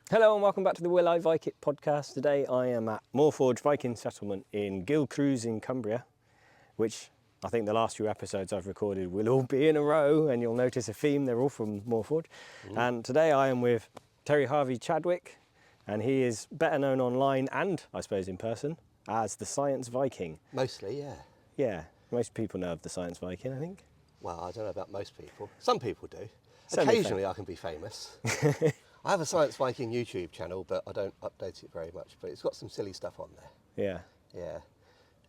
Hello and welcome back to the Will I Vike It podcast. Today I am at Moorforge Viking Settlement in Gilcrews in Cumbria, which I think the last few episodes I've recorded will all be in a row, and you'll notice a theme, they're all from Moorforge. And today I am with Terry Harvey-Chadwick, and he is better known online and I suppose in person as the Science Viking. Mostly, yeah. Yeah, most people know of the Science Viking, I think. Well, I don't know about most people. Some people do. Semi-famous. Occasionally I can be famous. I have a Science Viking YouTube channel, but I don't update it very much. But it's got some silly stuff on there. Yeah.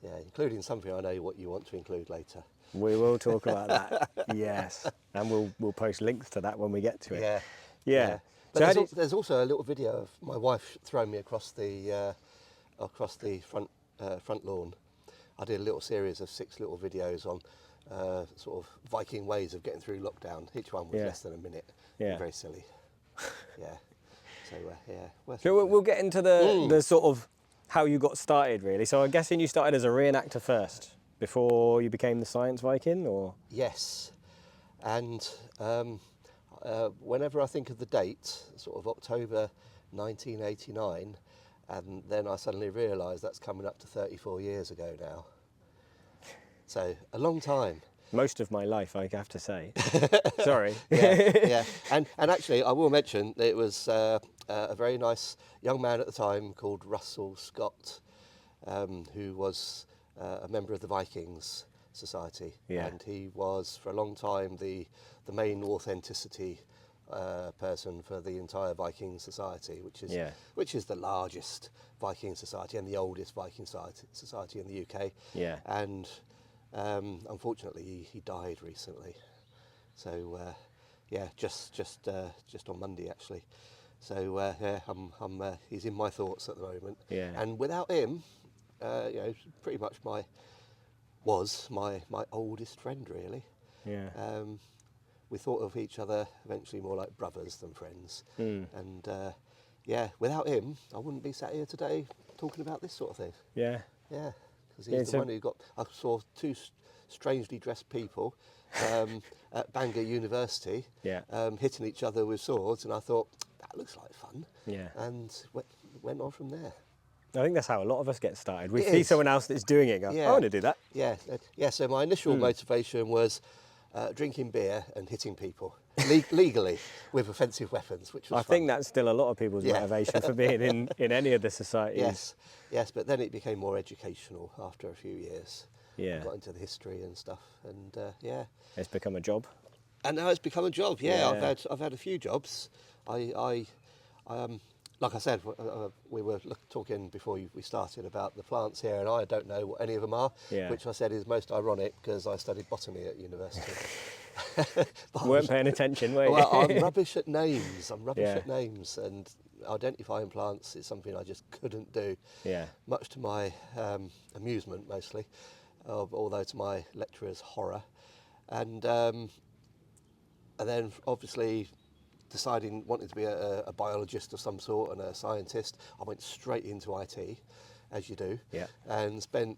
Yeah, including something I know what you want to include later. We will talk about that, yes. And we'll post links to that when we get to it. Yeah. But So there's also a little video of my wife throwing me across the front lawn. I did a little series of 6 little videos on sort of Viking ways of getting through lockdown. Each one was less than a minute. Yeah. Very silly. Yeah. So So we'll get into the sort of how you got started, really. So I'm guessing you started as a reenactor first before you became the Science Viking, or? Yes, and whenever I think of the date, sort of October 1989, and then I suddenly realise that's coming up to 34 years ago now. So a long time. Most of my life, I have to say. Sorry. Yeah. And actually, I will mention that it was a very nice young man at the time called Russell Scott, who was a member of the Vikings Society. Yeah. And he was, for a long time, the main authenticity person for the entire Viking Society, which is the largest Viking society and the oldest Viking society in the UK. Yeah. And unfortunately, he died recently. So just on Monday actually. So he's in my thoughts at the moment. Yeah. And without him, pretty much was my oldest friend really. Yeah. We thought of each other eventually more like brothers than friends. And without him, I wouldn't be sat here today talking about this sort of thing. Yeah. Yeah. Because he's the one who I saw 2 strangely dressed people at Bangor University hitting each other with swords, and I thought, that looks like fun. Yeah. And went on from there. I think that's how a lot of us get started. We see someone else that's doing it and go, I want to do that. Yeah, so my initial motivation was drinking beer and hitting people legally with offensive weapons, which was I think that's still a lot of people's motivation for being in any of the societies. Yes, but then it became more educational after a few years. Yeah. I got into the history and stuff, and It's become a job. And now it's become a job. Yeah. I've had a few jobs. I like I said, we were talking before we started about the plants here, and I don't know what any of them are, which I said is most ironic because I studied botany at university. Weren't paying attention, were you? Well, I'm rubbish at names. And identifying plants is something I just couldn't do. Yeah. Much to my amusement, mostly, although to my lecturer's horror, and then obviously wanting to be a biologist of some sort and a scientist, I went straight into IT, as you do, and spent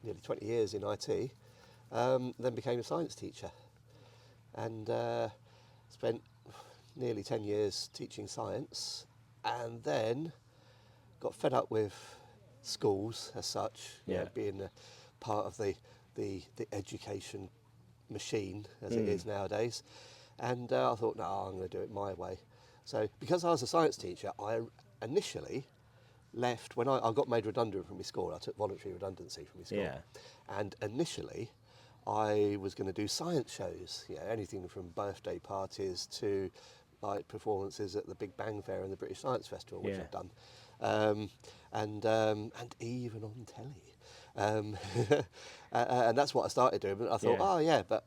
nearly 20 years in IT, then became a science teacher, and spent nearly 10 years teaching science, and then got fed up with schools as such, being a part of the education machine as it is nowadays. And I thought, no, I'm going to do it my way. So because I was a science teacher, I initially left, when I got made redundant from my school, I took voluntary redundancy from my school. Yeah. And initially, I was going to do science shows, anything from birthday parties to like performances at the Big Bang Fair and the British Science Festival, which I've done, and even on telly. And that's what I started doing. But I thought, but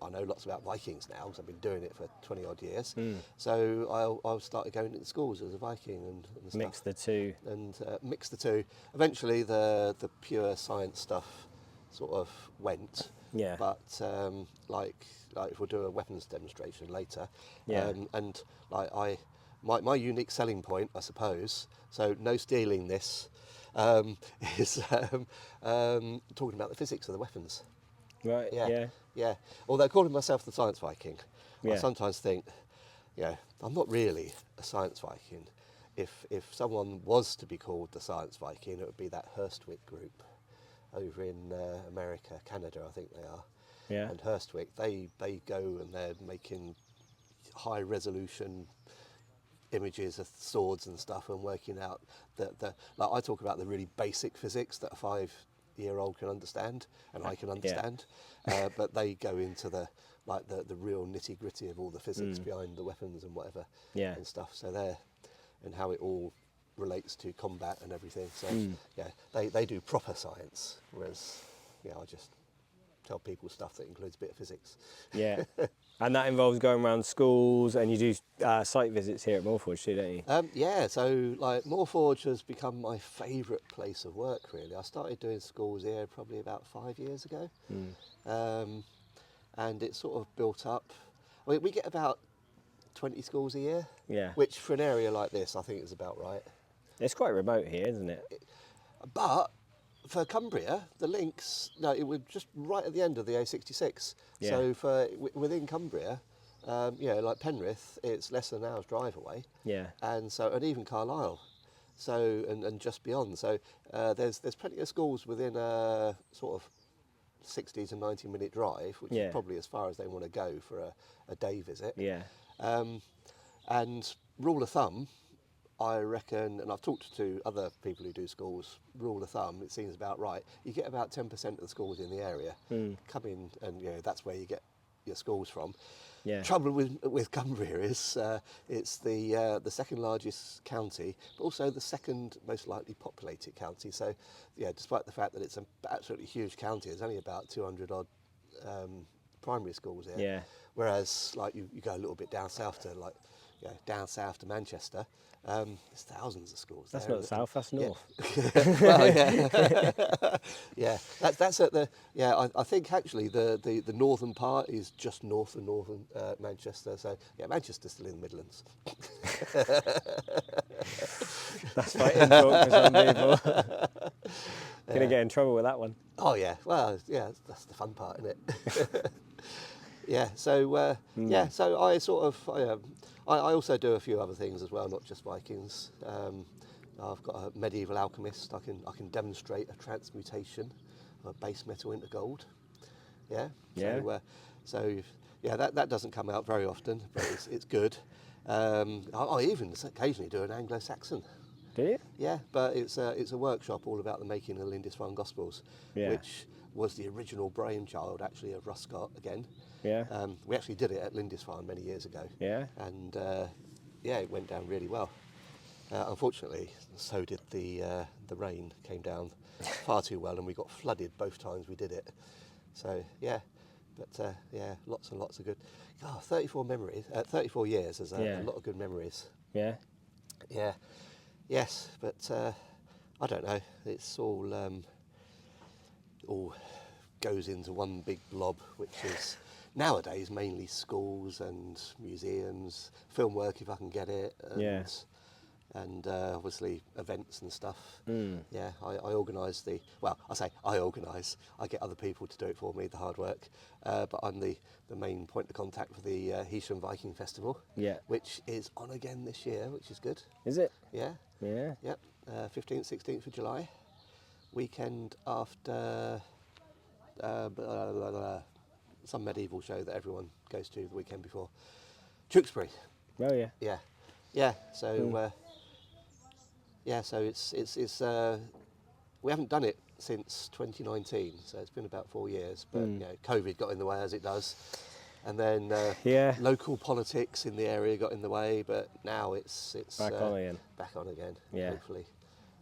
I know lots about Vikings now because I've been doing it for 20 odd years. So I started going into schools as a Viking and stuff. Mix the two. And mix the two. Eventually the pure science stuff sort of went. Yeah. But like if we'll do a weapons demonstration later. And like my unique selling point, I suppose, so no stealing this, is talking about the physics of the weapons. Right. Yeah. Although calling myself the Science Viking, I sometimes think, I'm not really a science Viking. If someone was to be called the science Viking, it would be that Hurstwick group over in America, Canada, I think they are. Yeah. And Hurstwick, they go and they're making high resolution images of swords and stuff and working out the like I talk about the really basic physics that a 5-year-old can understand and I can understand, but they go into the real nitty gritty of all the physics behind the weapons and whatever and stuff. So they're and how it all relates to combat and everything. So they do proper science, whereas I just tell people stuff that includes a bit of physics. Yeah. And that involves going around schools, and you do site visits here at Moorforge too, don't you? Yeah, so like Moorforge has become my favourite place of work, really. I started doing schools here probably about 5 years ago, and it's sort of built up. I mean, we get about 20 schools a year, which for an area like this I think is about right. It's quite remote here, isn't it? But for Cumbria, the links, it was just right at the end of the A66. Yeah. So for within Cumbria, like Penrith, it's less than an hour's drive away. Yeah. And even Carlisle, so and just beyond. So there's plenty of schools within a sort of 60 to 90 minute drive, which is probably as far as they want to go for a day visit. Yeah. And rule of thumb, I reckon, and I've talked to other people who do schools, rule of thumb, it seems about right. You get about 10% of the schools in the area come in, and that's where you get your schools from. Yeah. Trouble with Cumbria is it's the second largest county, but also the second most lightly populated county. So, despite the fact that it's an absolutely huge county, there's only about 200 odd primary schools here. Yeah. Whereas, like you go a little bit down south to Manchester. There's thousands of schools. That's there, not south, that's north. Well, yeah. That's at the. Yeah, I think actually the northern part is just north of northern Manchester. So Manchester's still in the Midlands. That's fighting talk for some people. Gonna get in trouble with that one. Oh yeah, well that's the fun part, isn't it? Yeah. So so I sort of. I also do a few other things as well, not just Vikings. I've got a medieval alchemist. I can demonstrate a transmutation of a base metal into gold. Yeah. Yeah. So that doesn't come out very often, but it's good. I even occasionally do an Anglo-Saxon. Do you? Yeah, but it's a workshop all about the making of the Lindisfarne Gospels, which was the original brainchild actually of Russ Scott again. Yeah. We actually did it at Lindisfarne many years ago. Yeah. And it went down really well. Unfortunately, so did the rain came down far too well, and we got flooded both times we did it. So lots and lots of good. 34 years is a lot of good memories. Yeah. Yeah. Yes, but I don't know. It's all goes into one big blob, which is nowadays mainly schools and museums, film work if I can get it, and obviously events and stuff. Yeah, I organise I get other people to do it for me, the hard work, but I'm the main point of contact for the Harvey-Chadwick Viking Festival, which is on again this year, which is good. Is it? Yeah. Yeah. Yep, 15th, 16th of July, weekend after some medieval show that everyone goes to the weekend before. Tewkesbury. Oh yeah. Yeah. Yeah. So so it's we haven't done it since 2019, so it's been about 4 years. But COVID got in the way, as it does, and then local politics in the area got in the way. But now it's back on again. Back on again. Yeah. Hopefully.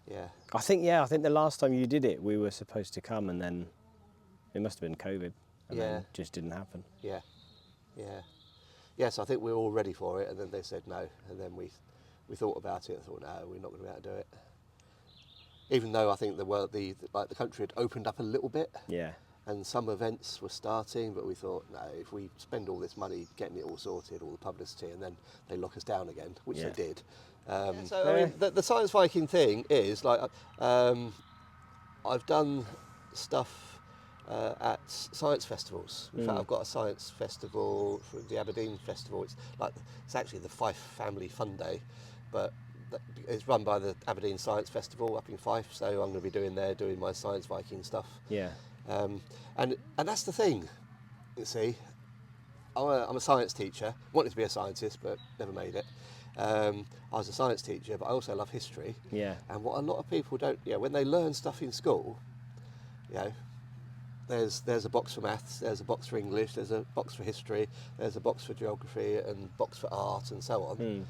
Yeah. I think the last time you did it, we were supposed to come, and then it must have been COVID, and then it just didn't happen. Yeah. Yeah. Yes, I think we were all ready for it, and then they said no, and then we thought about it and thought, no, we're not going to be able to do it. Even though I think the country had opened up a little bit, and some events were starting, but we thought, no, if we spend all this money getting it all sorted, all the publicity, and then they lock us down again, which they did. I mean, the Science Viking thing is like, I've done stuff at science festivals. In fact, I've got a science festival for the Aberdeen Festival. It's actually the Fife Family Fun Day, but it's run by the Aberdeen Science Festival up in Fife. So I'm going to be doing my science Viking stuff. Yeah. And that's the thing. You see, I'm a science teacher. Wanted to be a scientist, but never made it. I was a science teacher, but I also love history. Yeah. And what a lot of people don't, when they learn stuff in school, there's a box for maths, there's a box for English, there's a box for history, there's a box for geography, and box for art, and so on.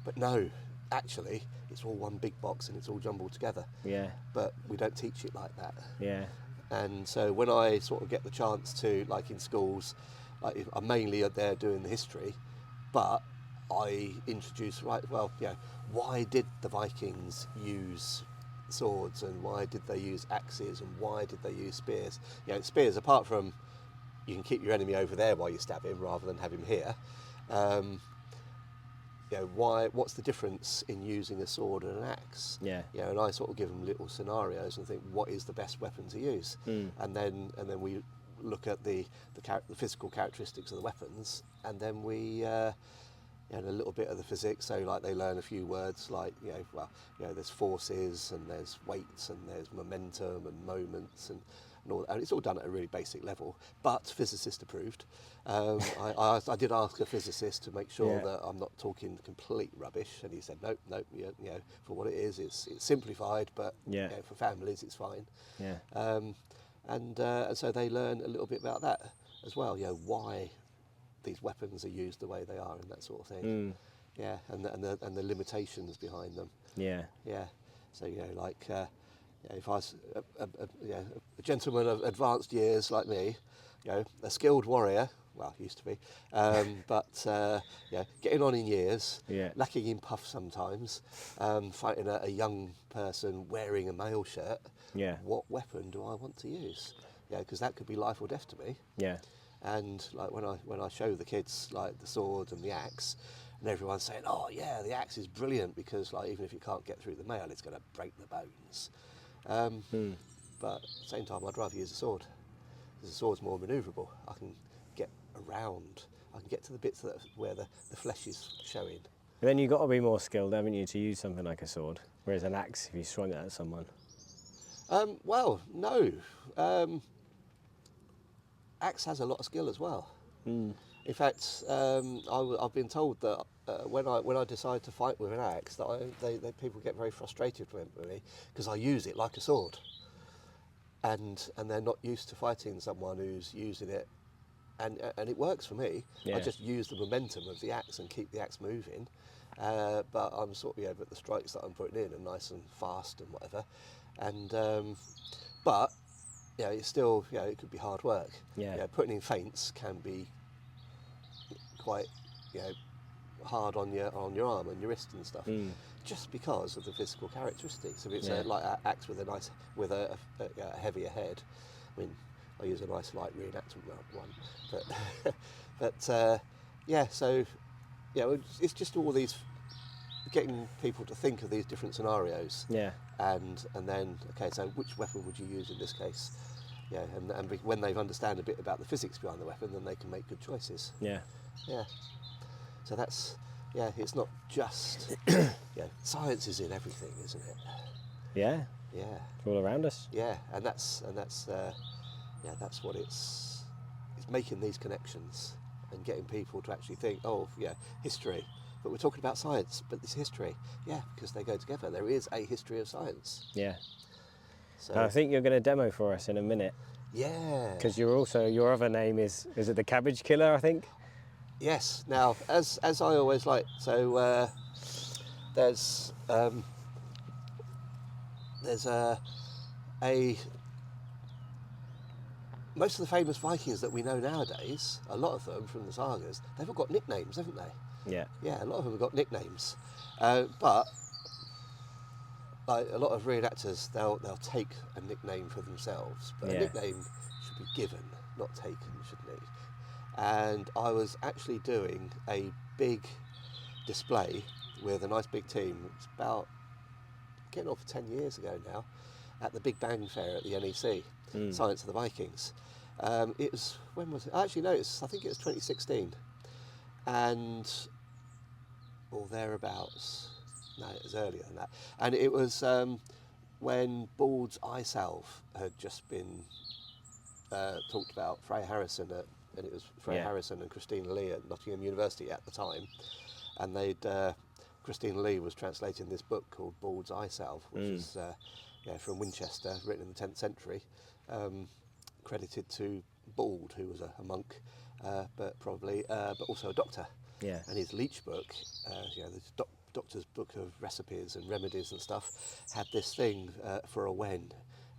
But no, actually, it's all one big box and it's all jumbled together. Yeah. But we don't teach it like that. Yeah. And so when I sort of get the chance to, like in schools, I'm mainly there doing the history, but I introduce, why did the Vikings use swords, and why did they use axes, and why did they use spears? Spears, apart from you can keep your enemy over there while you stab him rather than have him here, what's the difference in using a sword and an axe? Yeah. And I sort of give them little scenarios and think, what is the best weapon to use? And then we look at the physical characteristics of the weapons, and then we a little bit of the physics. So like they learn a few words like there's forces, and there's weights, and there's momentum and moments, and all, and it's all done at a really basic level, but physicist approved. I did ask a physicist to make sure that I'm not talking complete rubbish, and he said nope, for what it is, it's simplified, but for families it's fine. And so they learn a little bit about that as well, why these weapons are used the way they are, and that sort of thing. And the limitations behind them. So if I was a gentleman of advanced years like me, a skilled warrior, well, used to be, but getting on in years, lacking in puff sometimes, fighting a young person wearing a male shirt, what weapon do I want to use? Because that could be life or death to me. And like when I show the kids like the sword and the axe, and everyone's saying, oh yeah, the axe is brilliant because like even if you can't get through the mail, it's going to break the bones. But at the same time, I'd rather use a sword because the sword's more manoeuvrable. I can get around. I can get to the bits where the flesh is showing. Then you've got to be more skilled, haven't you, to use something like a sword, whereas an axe, if you swung it at someone. Well, no. Axe has a lot of skill as well. In fact, I've been told that when I decide to fight with an axe, that people get very frustrated with me because I use it like a sword, and they're not used to fighting someone who's using it, and it works for me. I just use the momentum of the axe and keep the axe moving, but I'm sort of but the strikes that I'm putting in are nice and fast and whatever, and but. It's still, it could be hard work. Putting in feints can be quite, hard on your arm and your wrist and stuff, just because of the physical characteristics. If it's like an axe with a heavier head, I mean, I use a nice light reenactment one, but so it's just all these getting people to think of these different scenarios. And then so which weapon would you use in this case? And when they understand a bit about the physics behind the weapon, then they can make good choices. So that's it's not just science is in everything, isn't it? It's all around us. And that's what it's making these connections and getting people to actually think, history. But we're talking about science, but it's history. Because they go together. There is a history of science. So I think you're going to demo for us in a minute. Because your other name is it the Cabbage Killer, I think? Yes. Now, as I always like, so there's most of the famous Vikings that we know nowadays, a lot of them from the sagas, they've all got nicknames, haven't they? A lot of them have got nicknames, but like a lot of reenactors, they'll take a nickname for themselves, but a nickname should be given, not taken, shouldn't it? And I was actually doing a big display with a nice big team. It's about getting on for 10 years ago now, at the Big Bang Fair at the NEC, Science of the Vikings. It was, when was it? Actually, no, I think it was 2016, or thereabouts. No, it was earlier than that. And it was when Bald's Eye Salve had just been talked about. Freya Harrison, and it was Freya Harrison and Christina Lee at Nottingham University at the time, and Christina Lee was translating this book called Bald's Eye Salve, which is from Winchester, written in the 10th century, credited to Bald, who was a monk, but also a doctor. Yeah. And his leech book, the doctor's book of recipes and remedies and stuff, had this thing for a wen,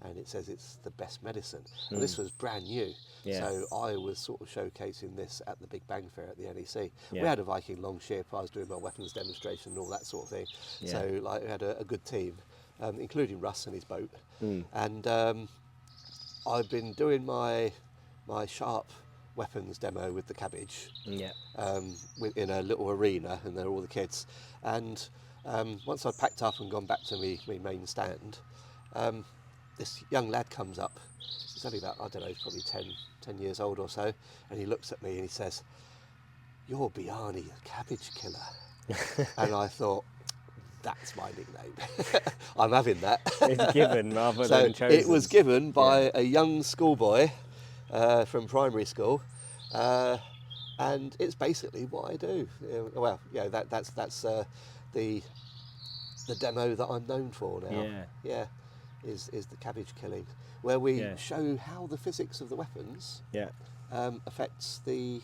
and it says it's the best medicine. And this was brand new. Yeah. So I was sort of showcasing this at the Big Bang Fair at the NEC. Yeah. We had a Viking longship, I was doing my weapons demonstration and all that sort of thing. Yeah. So like we had a good team, including Russ and his boat. And I've been doing my sharp weapons demo with the cabbage in a little arena, and there are all the kids. And once I'd packed up and gone back to me main stand, this young lad comes up. He's only about, I don't know, he's probably 10 years old or so, and he looks at me and he says, "You're Bjarni, the cabbage killer." And I thought, that's my nickname. I'm having that. It's given rather than chosen. It was given by a young schoolboy from primary school, and it's basically what I do. That's the demo that I'm known for now. Yeah. Is the cabbage killing, where we show how the physics of the weapons affects the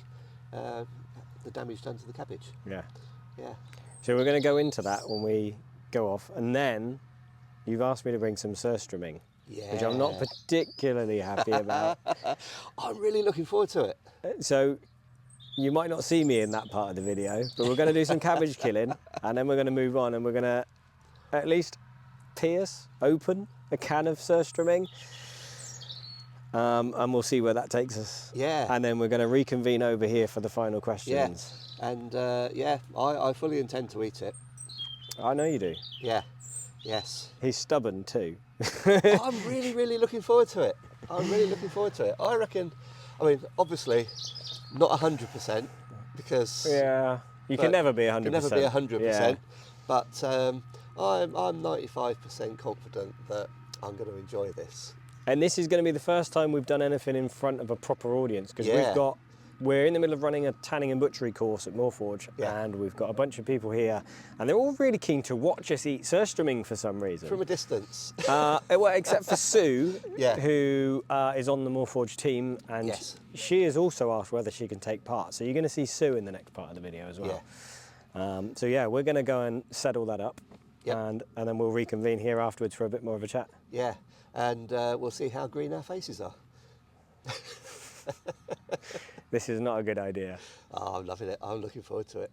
damage done to the cabbage. Yeah. Yeah. So we're going to go into that when we go off, and then you've asked me to bring some surstomming, which I'm not particularly happy about. I'm really looking forward to it. So you might not see me in that part of the video, but we're going to do some cabbage killing, and then we're going to move on, and we're going to at least open a can of surstomming, and we'll see where that takes us. Yeah. And then we're going to reconvene over here for the final questions. Yeah. And I fully intend to eat it. I know you do. Yeah. Yes. He's stubborn too. I'm really, really looking forward to it. I reckon, obviously, not 100%, because... Yeah, you can never be 100%. You can never be 100%, but I'm 95% confident that I'm going to enjoy this. And this is going to be the first time we've done anything in front of a proper audience, because we're in the middle of running a tanning and butchery course at Moorforge, and we've got a bunch of people here, and they're all really keen to watch us eat surstomming for some reason. From a distance. Well, except for Sue, who is on the Moorforge team, and she has also asked whether she can take part. So you're going to see Sue in the next part of the video as well. Yeah. We're going to go and settle that up, and then we'll reconvene here afterwards for a bit more of a chat. Yeah, and we'll see how green our faces are. This is not a good idea. Oh, I'm loving it. I'm looking forward to it.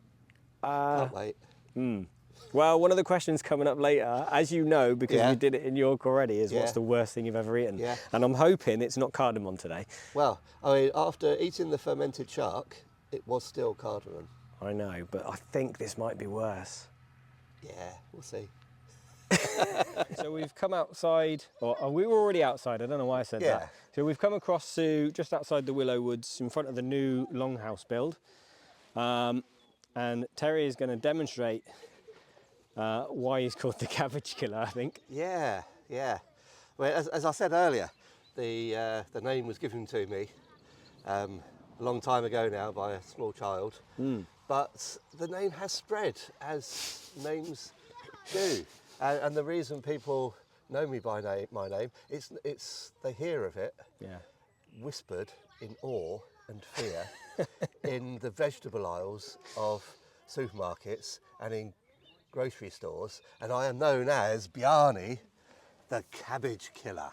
Can't wait. Well, one of the questions coming up later, as you know, because we did it in York already, is what's the worst thing you've ever eaten? Yeah. And I'm hoping it's not cardamom today. Well, after eating the fermented shark, it was still cardamom. I know, but I think this might be worse. Yeah, we'll see. So we've come outside, or we were already outside, I don't know why I said that. So we've come across Sue just outside the Willow Woods in front of the new longhouse build. And Terry is going to demonstrate why he's called the cabbage killer, I think. Yeah. Well, as I said earlier, the name was given to me a long time ago now by a small child. But the name has spread, as names do. And the reason people know me by my name, it's they hear of it whispered in awe and fear in the vegetable aisles of supermarkets and in grocery stores, and I am known as Bjarni, the cabbage killer.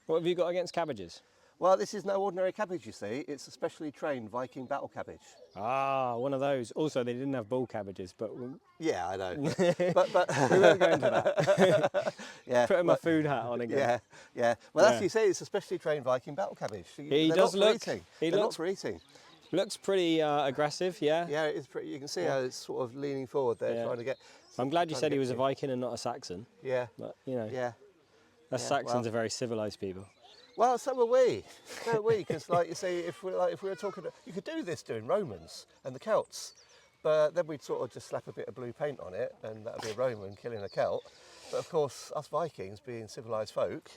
What have you got against cabbages? Well, this is no ordinary cabbage, you see. It's a specially trained Viking battle cabbage. Ah, one of those. Also, they didn't have bull cabbages, but... Yeah, I know. but we won't go into that. Putting my food hat on again. Yeah. Well, as you say, it's a specially trained Viking battle cabbage. He does look... They're not for eating. Looks pretty aggressive, yeah. Yeah, it's pretty. You can see how it's sort of leaning forward there, trying to get... I'm glad you said he was a Viking and not a Saxon. Yeah. But, you know. Yeah. Us Saxons are very civilised people. Well, so are we. So are we, because like you say, if we were talking, you could do this doing Romans and the Celts, but then we'd sort of just slap a bit of blue paint on it, and that'd be a Roman killing a Celt. But of course, us Vikings, being civilised folk,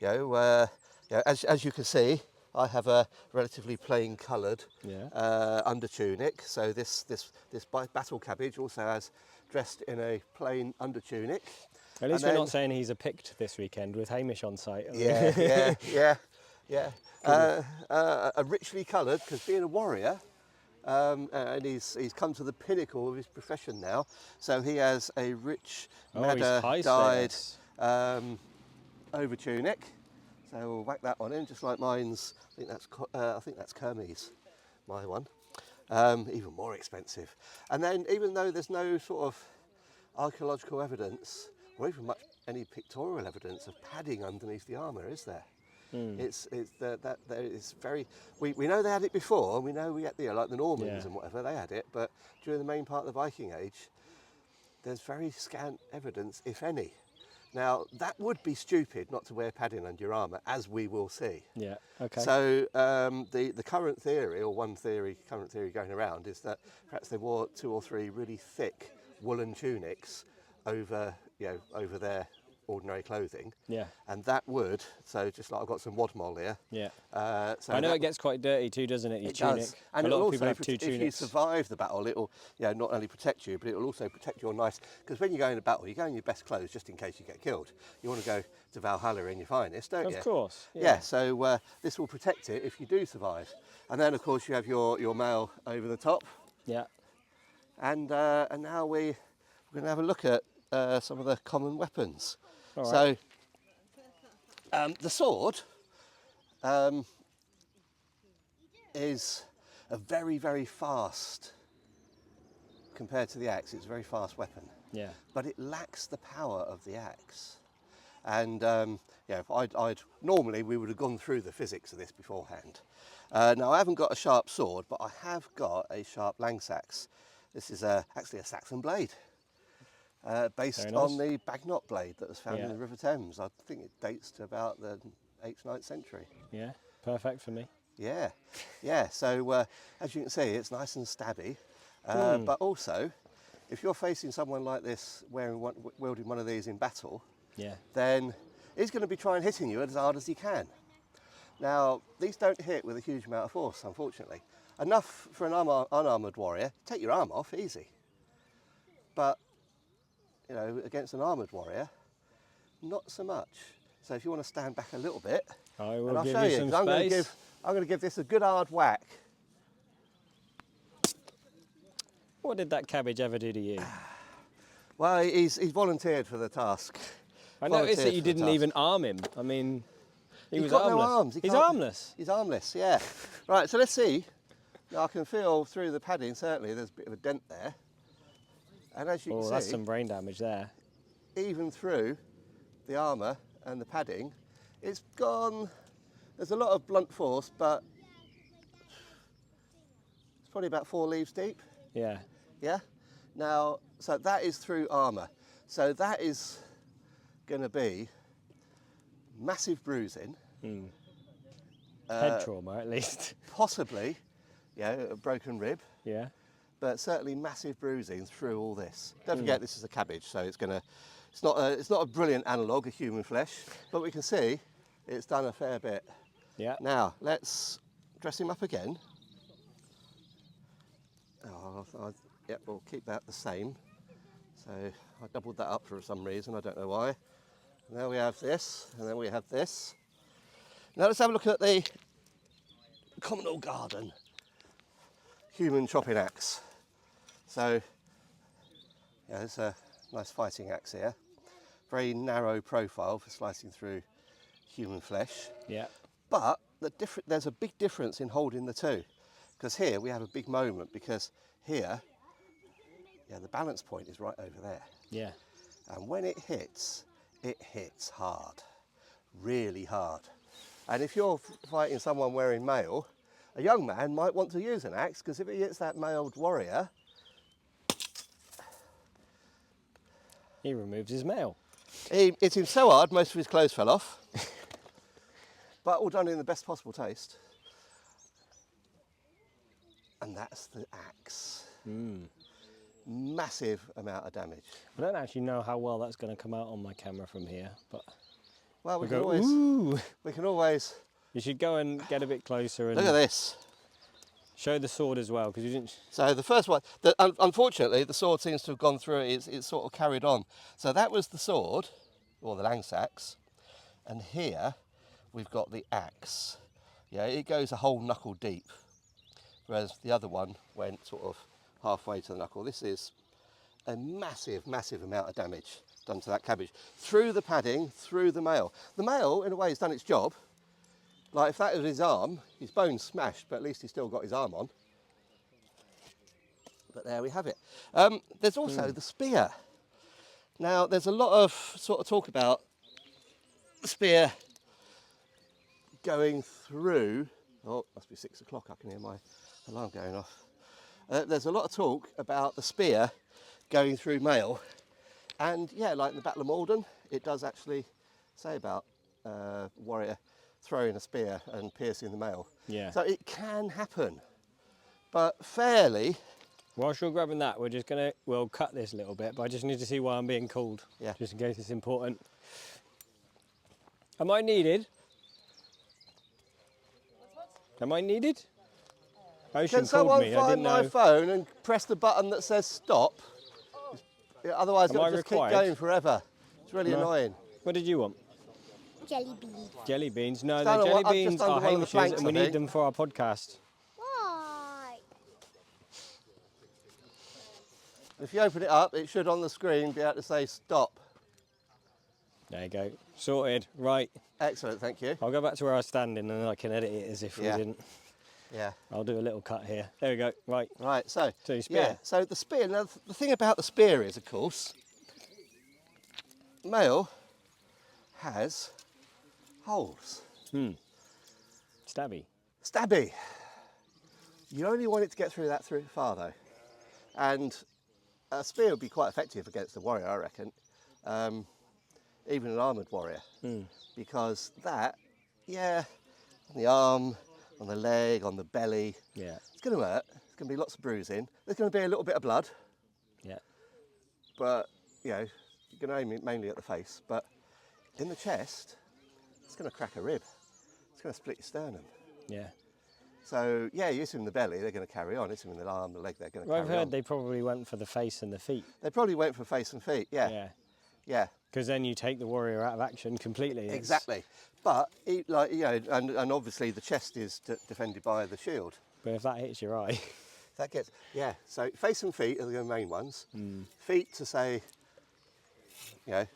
as you can see, I have a relatively plain coloured under tunic. So this battle cabbage also has dressed in a plain under tunic. At least we're not saying he's a Pict this weekend with Hamish on site. Yeah. A richly coloured, because being a warrior, and he's come to the pinnacle of his profession now. So he has a rich madder dyed over tunic. So we'll whack that on in, just like mine's. I think that's Kermes, my one. Even more expensive. And then, even though there's no sort of archaeological evidence, or even any pictorial evidence of padding underneath the armour, is there? It's very. We know they had it before, and we know we had like the Normans and whatever, they had it, but during the main part of the Viking Age, there's very scant evidence, if any. Now that would be stupid not to wear padding under your armour, as we will see. Yeah. Okay. So the current theory, or current theory going around, is that perhaps they wore 2 or 3 really thick woolen tunics over their ordinary clothing. Yeah. And that would, so just like I've got some wadmol here. Yeah. So I know it gets quite dirty too, doesn't it? Your tunic. Does. And a lot of also, people have 2 tunics. If you survive the battle, it'll not only protect you, but it will also protect your nice. Because when you go into battle, you go in your best clothes just in case you get killed. You want to go to Valhalla in your finest, don't you? Of course. Yeah. So this will protect it if you do survive. And then of course you have your mail over the top. Yeah. And now we're going to have a look at some of the common weapons. All right. So the sword is a very, very fast, compared to the axe, it's a very fast weapon. Yeah. But it lacks the power of the axe. And normally we would have gone through the physics of this beforehand. Now I haven't got a sharp sword, but I have got a sharp langsax. This is actually a Saxon blade. Based on the Bagnot blade that was found in the River Thames. I think it dates to about the 8th, 9th century. Yeah, perfect for me. Yeah. So as you can see, it's nice and stabby. But also, if you're facing someone like this wielding one of these in battle, then he's going to be trying hitting you as hard as he can. Now, these don't hit with a huge amount of force, unfortunately. Enough for an unarmoured warrior. Take your arm off, easy. But against an armoured warrior, not so much. So if you want to stand back a little bit, I'll show you some space. I'm going to give this a good hard whack. What did that cabbage ever do to you? Well, he's volunteered for the task. I noticed that you didn't even arm him. I mean, he was got armless. no arms. He's armless. He's armless, yeah. Right, so let's see. Now I can feel through the padding, certainly there's a bit of a dent there. And as you can see, that's some brain damage there. Even through the armour and the padding, it's gone. There's a lot of blunt force, but it's probably about 4 leaves deep. Yeah. Yeah? Now, so that is through armour. So that is going to be massive bruising. Head trauma, at least. Possibly, a broken rib. Yeah. But certainly massive bruising through all this. Don't forget, this is a cabbage, so it's not a brilliant analogue of human flesh, but we can see it's done a fair bit. Yeah. Now let's dress him up again. We'll keep that the same. So I doubled that up for some reason, I don't know why. And there we have this, and then we have this. Now let's have a look at the common old garden human chopping axe. So, there's a nice fighting axe here. Very narrow profile for slicing through human flesh. Yeah. But there's a big difference in holding the two. Because here we have a big moment, because here, the balance point is right over there. Yeah. And when it hits hard, really hard. And if you're fighting someone wearing mail, a young man might want to use an axe, because if he hits that mailed warrior, he removes his mail. He hit him so hard, most of his clothes fell off. But all done in the best possible taste. And that's the axe. Massive amount of damage. I don't actually know how well that's going to come out on my camera from here, but well, we can always. You should go and get a bit closer and look at this. Show the sword as well, because you didn't. So the first one, unfortunately, the sword seems to have gone through it. It's sort of carried on. So that was the sword, or the Langsax, and here we've got the axe. Yeah, it goes a whole knuckle deep, whereas the other one went sort of halfway to the knuckle. This is a massive, massive amount of damage done to that cabbage through the padding, through the mail. The mail, in a way, has done its job. Like if that was his arm, his bone's smashed, but at least he's still got his arm on. But there we have it. There's also the spear. Now, there's a lot of sort of talk about the spear going through. Oh, must be 6 o'clock. I can hear my alarm going off. There's a lot of talk about the spear going through mail. And yeah, like in the Battle of Maldon, it does actually say about warrior throwing a spear and piercing the mail. Yeah. So it can happen, but fairly. Whilst you're grabbing that, we'll cut this a little bit, but I just need to see why I'm being called. Yeah. Just in case it's important. Am I needed? Am I needed? Ocean Can someone called me. I find didn't my know. phone and press the button that says stop? Otherwise, it'll just keep going forever. It's really annoying. What did you want? Jelly beans. Jelly beans? No, Stand the on jelly what- beans just under are one of the Hamish's planks, and we I need think. them for our podcast. Why? If you open it up, it should on the screen be able to say stop. There you go. Sorted. Right. Excellent, thank you. I'll go back to where I was standing and then I can edit it as if Yeah. we didn't. Yeah. I'll do a little cut here. There we go. Right. Right, so So spear. yeah, so the spear. Now the thing about the spear is, of course, mail has holes. Stabby. Stabby. You only want it to get through that far though, and a spear would be quite effective against a warrior, I reckon, even an armoured warrior, because that, yeah, on the arm, on the leg, on the belly, Yeah. it's going to hurt. There's going to be lots of bruising. There's going to be a little bit of blood, Yeah. but you know, you're going to aim it mainly at the face. But in the chest, it's going to crack a rib. It's going to split your sternum. Yeah. So yeah, you hit them in the belly, they're going to carry on. Hit them in the arm, the leg, they're going to Well, carry I've heard on. they probably went for the face and the feet. They probably went for face and feet. Yeah. Yeah. Yeah. Because then you take the warrior out of action completely. It's- Exactly. But like, you know, and obviously the chest is defended by the shield. But if that hits your eye. That gets, yeah. So face and feet are the main ones. Feet to say, you know,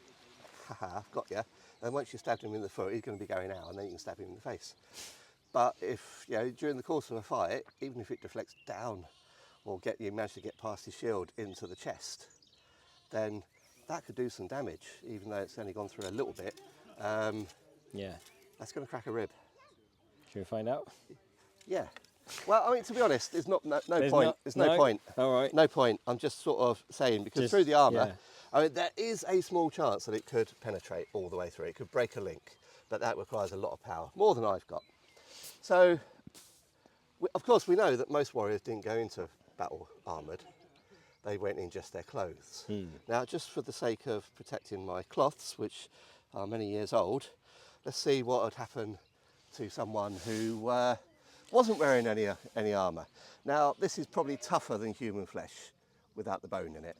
haha, I've got you. And once you stabbed him in the foot, he's going to be going out, and then you can stab him in the face. But if, you know, during the course of a fight, even if it deflects down or you manage to get past his shield into the chest, then that could do some damage, even though it's only gone through a little bit. Yeah. That's going to crack a rib. Should we find out? Yeah. Well, I mean, to be honest, there's no There's point. not- There's no no? point. All right. No point. I'm just sort of saying, because Just- through the armour, yeah. I mean, there is a small chance that it could penetrate all the way through. It could break a link, but that requires a lot of power, more than I've got. So, of course, we know that most warriors didn't go into battle armoured. They went in just their clothes. Now, just for the sake of protecting my cloths, which are many years old, let's see what would happen to someone who wasn't wearing any armour. Now, this is probably tougher than human flesh without the bone in it.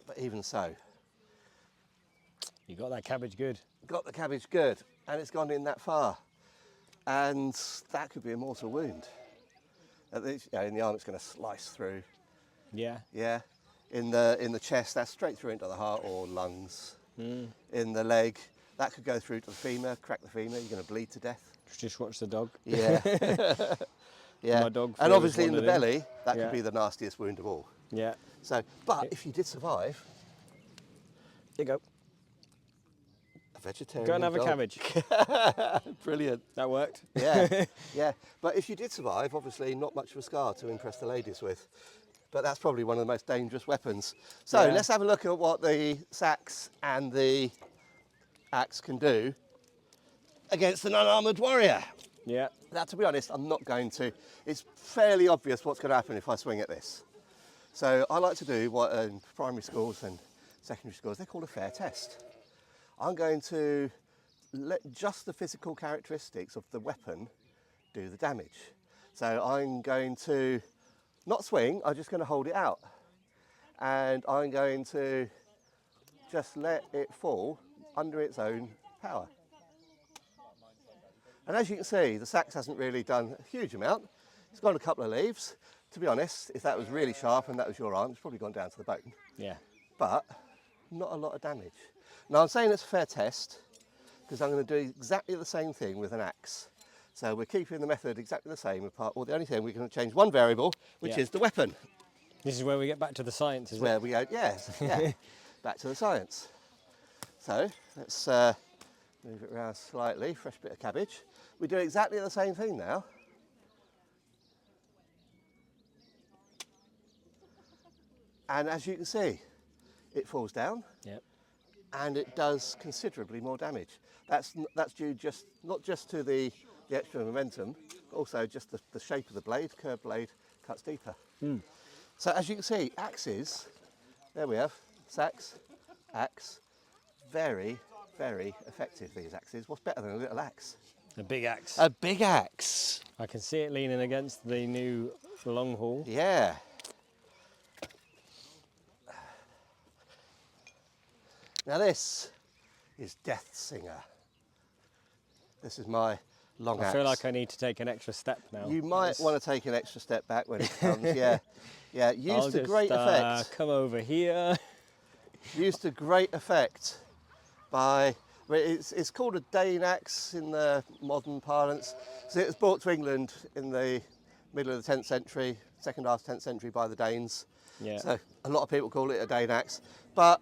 But even so, You got that cabbage good. got the cabbage good, and it's gone in that far. And that could be a mortal wound. At least, you know, in the arm, it's going to slice through. Yeah. Yeah. In the chest, that's straight through into the heart or lungs. In the leg, that could go through to the femur, crack the femur. You're going to bleed to death. Just watch the dog. Yeah. Yeah. My dog And feels obviously in the wandered in. belly, that Yeah. could be the nastiest wound of all. Yeah. So, but if you did survive, There you go. a vegetarian Go and have a dog. cabbage. Brilliant. That worked. Yeah, yeah. But if you did survive, obviously not much of a scar to impress the ladies with. but that's probably one of the most dangerous weapons. So let's have a look at what the sax and the axe can do against an unarmoured warrior. Yeah. Now, to be honest, I'm not going to. It's fairly obvious what's going to happen if I swing at this. So I like to do what in primary schools and secondary schools, they call a fair test. I'm going to let just the physical characteristics of the weapon do the damage. So I'm going to not swing, I'm just going to hold it out. And I'm going to just let it fall under its own power. And as you can see, the sax hasn't really done a huge amount. It's got a couple of leaves. To be honest, if that was really sharp and that was your arm, it's probably gone down to the bone. Yeah. But not a lot of damage. Now I'm saying it's a fair test because I'm going to do exactly the same thing with an axe. So we're keeping the method exactly the same, apart, well, the only thing we're going to change one variable, which is the weapon. This is where we get back to the science, is it? Where we go, yes, yeah, back to the science. So let's move it around slightly, fresh bit of cabbage. We do exactly the same thing now. And as you can see, it falls down. Yep. And it does considerably more damage. That's due not just to the extra momentum, but also just the shape of the blade. Curved blade cuts deeper. So as you can see, axes, there we have, sax, axe, very, very effective, these axes. What's better than a little axe? A big axe. A big axe. I can see it leaning against the new long haul. Yeah. Now this is Death Singer. This is my long axe. I feel like I need to take an extra step now. You might want to take an extra step back when it comes, yeah. Yeah, used to great effect. Come over here. Used to great effect by, it's called a Dane axe in the modern parlance. So it was brought to England in the middle of the 10th century, second half 10th century by the Danes. Yeah. So a lot of people call it a Dane axe, but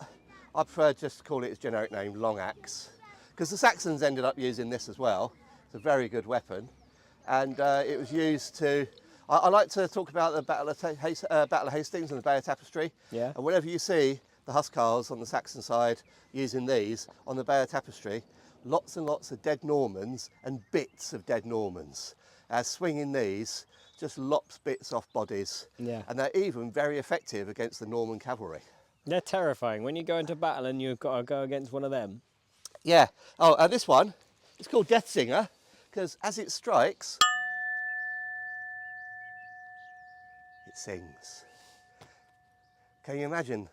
I prefer just to call it its generic name, long axe, because the Saxons ended up using this as well. It's a very good weapon, and it was used to. I like to talk about the Battle of Hastings and the Bay of Tapestry. Yeah. And whenever you see the Huscarls on the Saxon side using these on the Bay of Tapestry, lots and lots of dead Normans and bits of dead Normans. Swinging these just lops bits off bodies. Yeah. And they're even very effective against the Norman cavalry. They're terrifying. When you go into battle and you've got to go against one of them. Yeah. Oh, and this one, it's called Death Singer because as it strikes, it sings. Can you imagine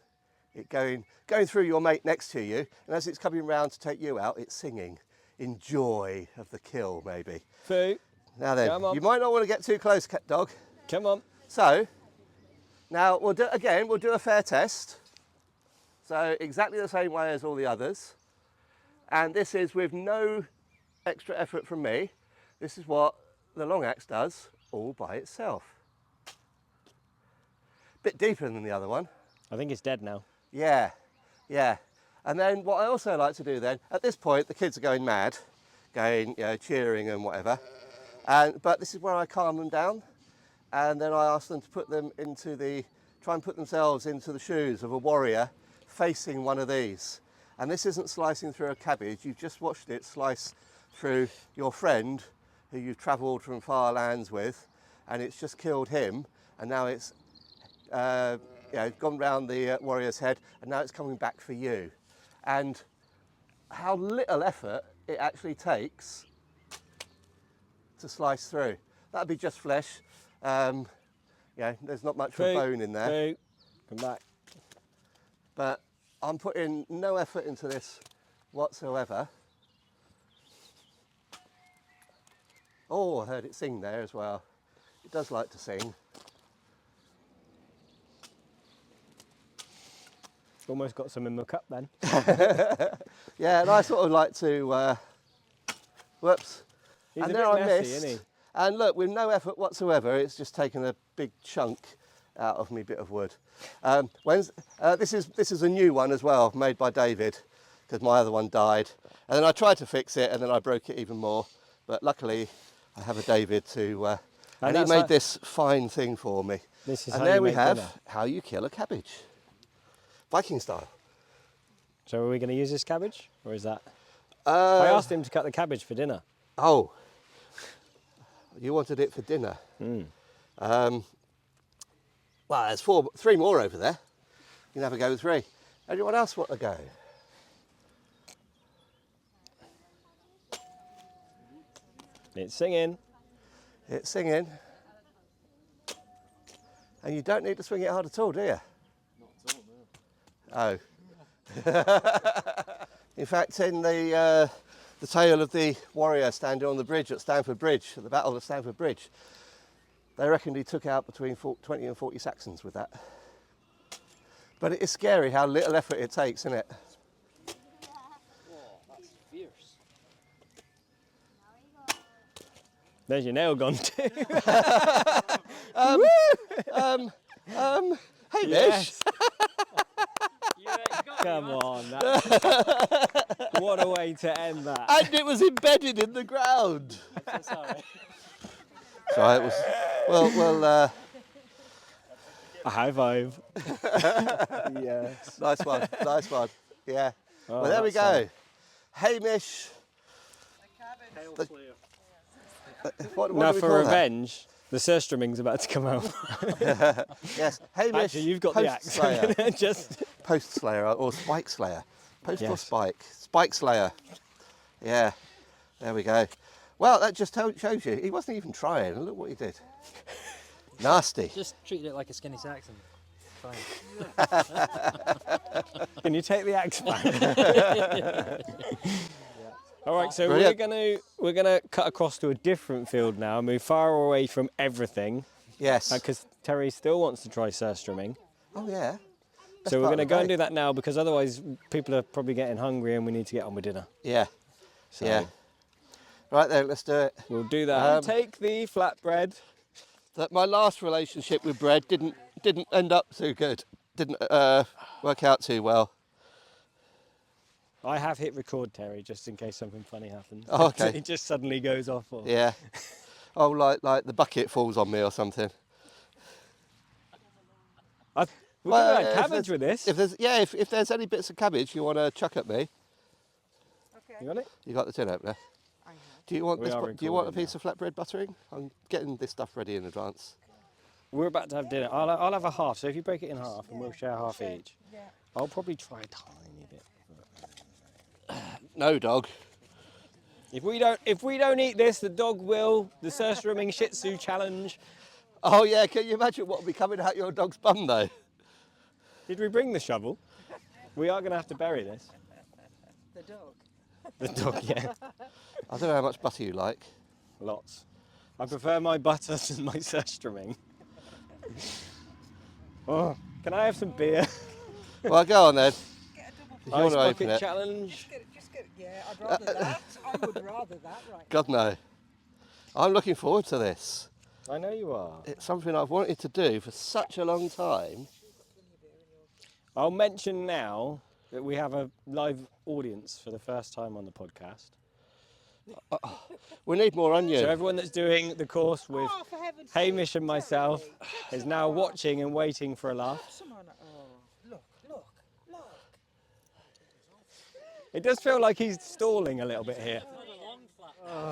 it going through your mate next to you, and as it's coming round to take you out, it's singing in joy of the kill, maybe. Foo. Now then, Come on. you might not want to get too close, cat dog. Come on. So, now we'll do a fair test. So exactly the same way as all the others. And this is with no extra effort from me. This is what the long axe does all by itself. Bit deeper than the other one. I think it's dead now. Yeah, yeah. And then what I also like to do then, at this point the kids are going mad, going, you know, cheering and whatever. But this is where I calm them down. And then I ask them to try and put themselves into the shoes of a warrior facing one of these. And this isn't slicing through a cabbage, you've just watched it slice through your friend who you've travelled from far lands with, and it's just killed him, and now it's gone round the warrior's head, and now it's coming back for you. And how little effort it actually takes to slice through. That'd be just flesh. There's not much of a bone in there. Come back. But I'm putting no effort into this whatsoever. Oh, I heard it sing there as well. It does like to sing. Almost got some in the cup then. Yeah, and I sort of like to, whoops. He's and a there bit I messy, missed. isn't he? And look, with no effort whatsoever, it's just taken a big chunk out of me bit of wood. This is a new one as well, made by David, because my other one died. And then I tried to fix it, and then I broke it even more. But luckily, I have a David to, and he made this fine thing for me. This is And how there you we make have dinner. how you kill a cabbage. Viking style. So are we going to use this cabbage, or is that? I asked him to cut the cabbage for dinner. Oh, you wanted it for dinner. Well, there's three more over there. You can have a go with three. Anyone else want a go? It's singing. It's singing. And you don't need to swing it hard at all, do you? Not at all, no. Oh. In fact, in the tale of the warrior standing on the bridge at Stamford Bridge, at the Battle of Stamford Bridge, they reckoned he took out between 20 and 40 Saxons with that. But it is scary how little effort it takes, isn't it? Whoa, that's fierce. There's your nail gone too. Hey, Yes. Mish. Come on. What a way to end that. And it was embedded in the ground. Sorry. So it was, well, A high five. Yes. nice one, nice one. Yeah. Oh, Well, there we that's go. Hamish. Tail slayer. What Now do we for call that? revenge, the Surstomming's about to come out. Yes, Hamish. Actually, you've got the Post Slayer. axe. Just Post Slayer or Spike Slayer. Post or Yes. Spike? Spike Slayer. Yeah. There we go. Well, that just shows you he wasn't even trying. Look what he did. Nasty. Just treated it like a skinny Saxon. Fine. can you take the axe back? All right, so Brilliant. we're gonna cut across to a different field now, move far away from everything, Yes. because Terry still wants to try surstrumming. Oh yeah. So we're part going to of go the and day. do that now, because otherwise people are probably getting hungry and we need to get on with dinner. Yeah. So Yeah. Right then, let's do it. we'll do that. Um, Take the flatbread. That my last relationship with bread didn't end up too good. Didn't work out too well. I have hit record, Terry, just in case something funny happens. Oh, okay. It just suddenly goes off. Or... Yeah. Oh, like the bucket falls on me or something. We're Well, going to if have cabbage there's- with this. If there's any bits of cabbage you want to chuck at me, You got it? you got the tin opener. Do you want We this? are Do you want a recording piece of flatbread buttering? I'm getting this stuff ready in advance. We're about to have dinner. I'll have a half, so if you break it in half and we'll share half each. I'll probably try a tiny bit. No, dog. If we don't eat this, the dog will. The Surstrumming Shih Tzu challenge. Oh yeah, can you imagine what will be coming out your dog's bum though? Did we bring the shovel? We are going to have to bury this. The dog. The dog, yeah. I don't know how much butter you like. Lots. I prefer my butter to my Surstrumming. Oh, can I have some beer? Well, go on then. Get a double. If you want Ice to open bucket it. challenge. Just get it. Yeah, I'd rather that. I would rather that, right? God no. I'm looking forward to this. I know you are. It's something I've wanted to do for such a long time. I'll mention now that we have a live audience for the first time on the podcast. We need more onion. So everyone that's doing the course with Oh, for heaven's Hamish sake, and myself Terry. is now watching and waiting for a laugh. Someone, look. It does feel like he's stalling a little bit here.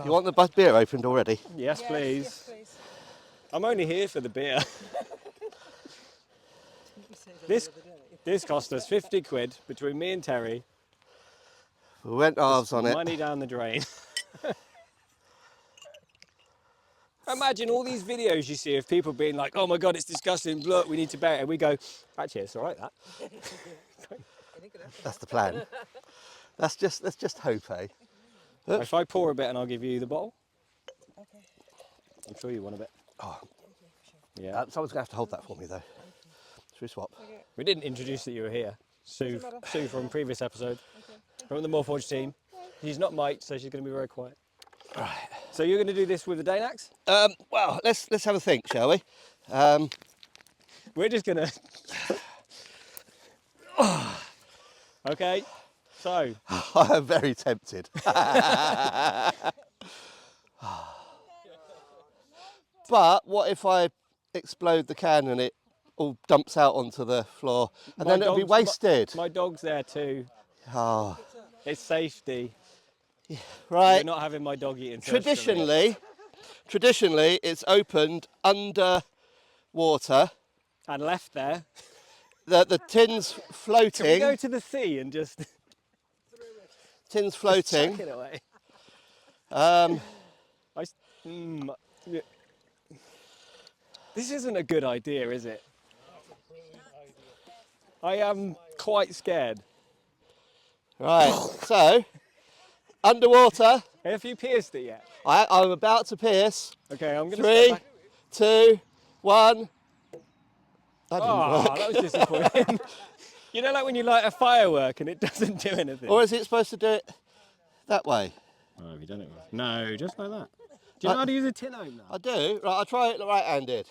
You want the beer opened already? Yes, please. Yes, please. I'm only here for the beer. You said that This the other day. this cost us 50 quid between me and Terry. We went halves on it. Money down the drain. Imagine all these videos you see of people being like, oh my God, it's disgusting, look, we need to bury it. And we go, actually, it's all right, that. That's the plan. Let's just hope, eh? If I pour a bit and I'll give you the bottle. Okay. I'm sure you want a bit. Oh, Yeah. someone's gonna have to hold that for me though. Should we swap? We didn't introduce that you were here. Sue from previous episode, from the Moorforge team. She's not mic'd, so she's going to be very quiet. Right. So you're going to do this with a Dane axe? Well, let's have a think, shall we? We're just going to... Okay, so... I am very tempted. But what if I explode the can and it all dumps out onto the floor, and My then it'll be dog's- wasted. My dog's there too. Oh, It's safety. right. You're not having my dog eating Traditionally, it's opened under water. and left there. The tin's Can we floating. go to the sea and just Tin's chuck floating. it away? Um, Yeah. This isn't a good idea, is it? I am quite scared. right. So, underwater. Have you pierced it yet? I'm about to pierce. Okay, I'm going to 3, step back. 2, 1. That didn't Oh, work. that was disappointing. You know, like when you light a firework and it doesn't do anything. Or is it supposed to do it that way? Oh, have you done it right? No, just like that. Do you know how to use a tin opener? I do. Right, I'll try it right-handed.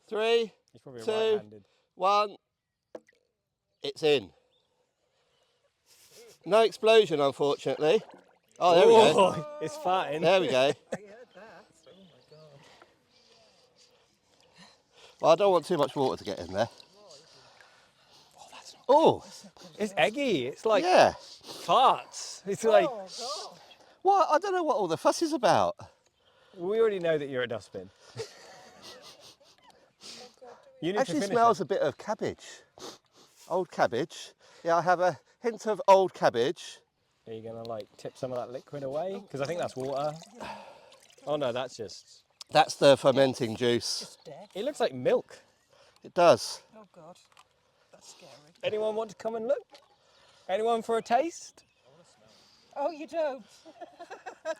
3, He's probably 2, right-handed. 1. It's in. No explosion, unfortunately. Oh, there we go. Oh, it's farting. There we go. I heard that. Oh my god. Well, I don't want too much water to get in there. Oh, It's eggy. It's like yeah. farts. It's like, Oh god. What? I don't know what all the fuss is about. we already know that you're a dustbin. You need Actually to finish smells it. a bit of cabbage. Old cabbage. Yeah, I have a hint of old cabbage. Are you going to like tip some of that liquid away? Because I think that's water. Oh no, that's just... That's the fermenting juice. It's dead. It looks like milk. It does. Oh god. That's scary. Anyone want to come and look? Anyone for a taste? Oh, you don't?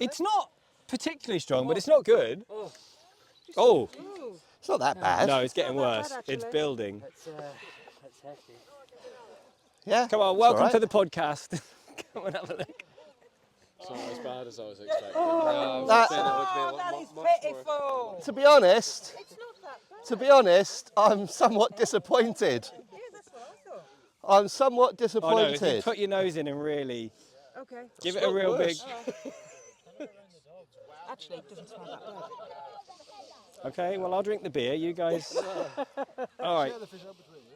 It's not particularly strong, but it's not good. Oh, Ooh. It's not that bad. no, it's getting not that worse. bad, It's actually. building. That's hefty. Yeah. Come on, it's welcome all right. to the podcast. Come and have a look. It's not as bad as I was expecting. Oh, That- that is pitiful. To be honest, It's not that bad. to be honest, I'm somewhat disappointed. Yeah, that's what I thought. I'm somewhat Oh no, if you disappointed. put your nose in and really Okay. give it a real big... Actually, it doesn't smell that bad. Okay, well I'll drink the beer, you guys... All right,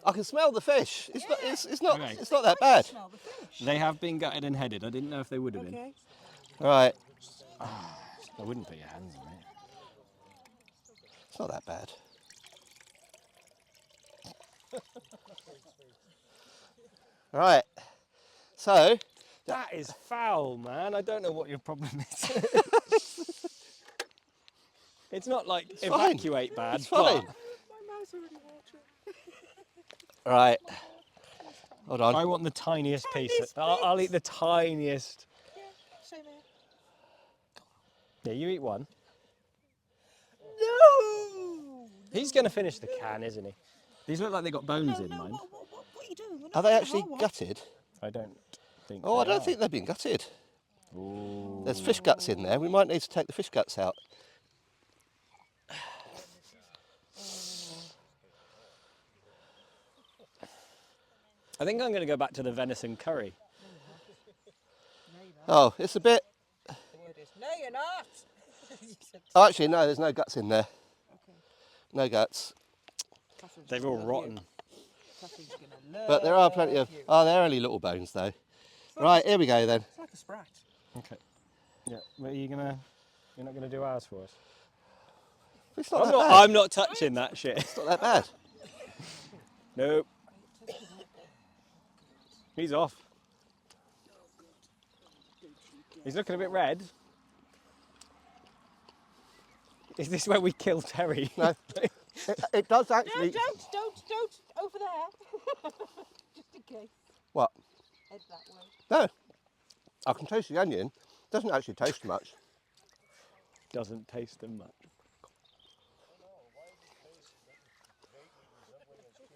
I can smell the fish. It's not. Okay. It's not that bad. Smell the fish. they have been gutted and headed. I didn't know if they would have been. Okay. Right. I wouldn't put your hands on it. It's not that bad. Right. So, That is foul, man. I don't know what your problem is. It's not like fine. evacuate bad, It's fine. My mouth's already watering. right. Hold but I on. want the tiniest piece. Tiniest I'll eat the tiniest. Yeah, same here. Yeah, you eat one. No! He's going to finish the can, isn't he? These look like they got bones in, No, mine. what are you doing? We're not Are they doing the actually whole one. gutted? I don't think. Oh, I they don't are. think they've been gutted. Ooh. There's fish guts in there. We might need to take the fish guts out. I think I'm going to go back to the venison curry. Oh, it's a bit. The word is, no, you're not. You said, Oh, actually, no. There's no guts in there. okay. No guts. Catherine's They've gonna all love rotten. you. Catherine's gonna love But there are plenty of. you. Oh, they're only little bones though. Right, here we go then. It's like a sprat. Okay. Yeah. Well, you're not gonna do ours for us. It's not I'm that not. bad. I'm not touching that shit. It's not that bad. Nope. He's off. He's looking a bit red. Is this where we kill Terry? No. It does No, actually. don't, over there. Just in case. What? Head that way. No. I can taste the onion. Doesn't actually taste much. Doesn't taste them much.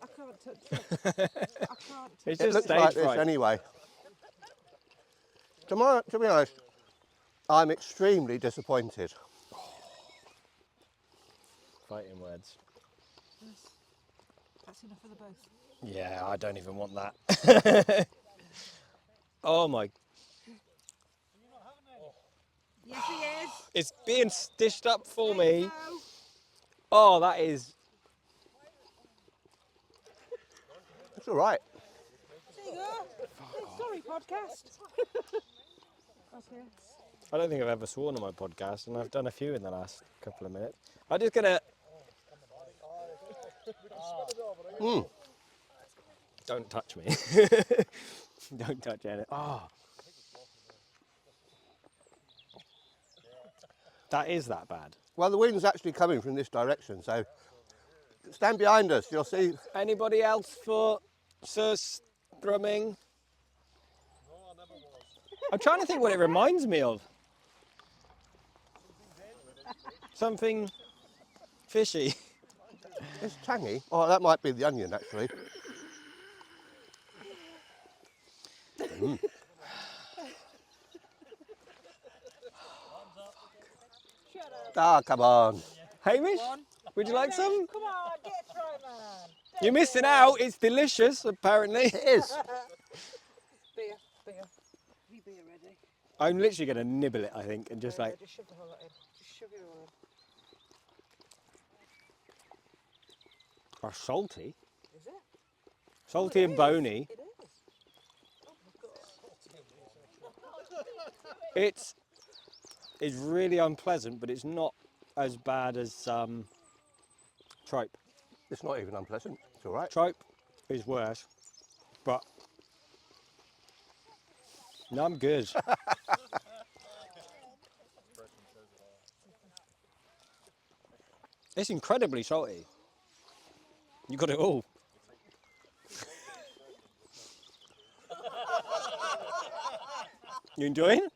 I can't touch it. I can't. It's It just looks stage like this fright. anyway. To be honest, I'm extremely disappointed. Fighting words. That's enough for the both. Yeah, I don't even want that. Oh my! Yes, he is. It's being stitched up for me. No. Oh, that is It's all right. There you go. Sorry, podcast. Okay. I don't think I've ever sworn on my podcast, and I've done a few in the last couple of minutes. I'm just gonna. Don't touch me. Don't touch it. Oh. That is that bad. Well, the wind's actually coming from this direction, so stand behind us. You'll see. Anybody else for Surstomming? I'm trying to think what it reminds me of. Something fishy. It's tangy. Oh, that might be the onion, actually. Ah, come on. Hamish, would you like some? Come on, get a try, man. You're missing out. It's delicious, apparently. It is. Beer. You beer ready? I'm literally going to nibble it, I think, and just like... Just shove the whole lot in. Just shove it all in. Oh, salty. Is it? Salty and bony. It is. It's really unpleasant, but it's not as bad as tripe. It's not even unpleasant. It's all right. Tripe is worse, but no, I'm good. It's incredibly salty. You got it all. You enjoying?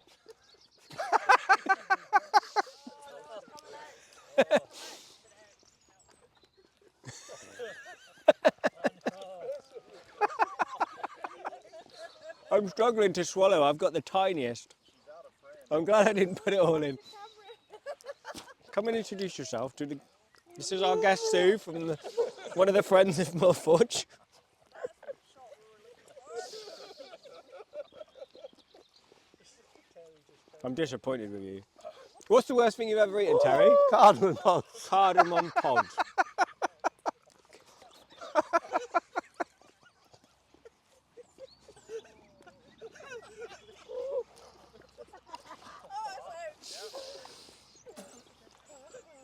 I'm struggling to swallow. I've got the tiniest. I'm glad I didn't put it all in. Come and introduce yourself to the. This is our guest Sue from one of the friends of Moorforge. I'm disappointed with you. What's the worst thing you've ever eaten, Terry? Cardamom pods. Cardamom pods.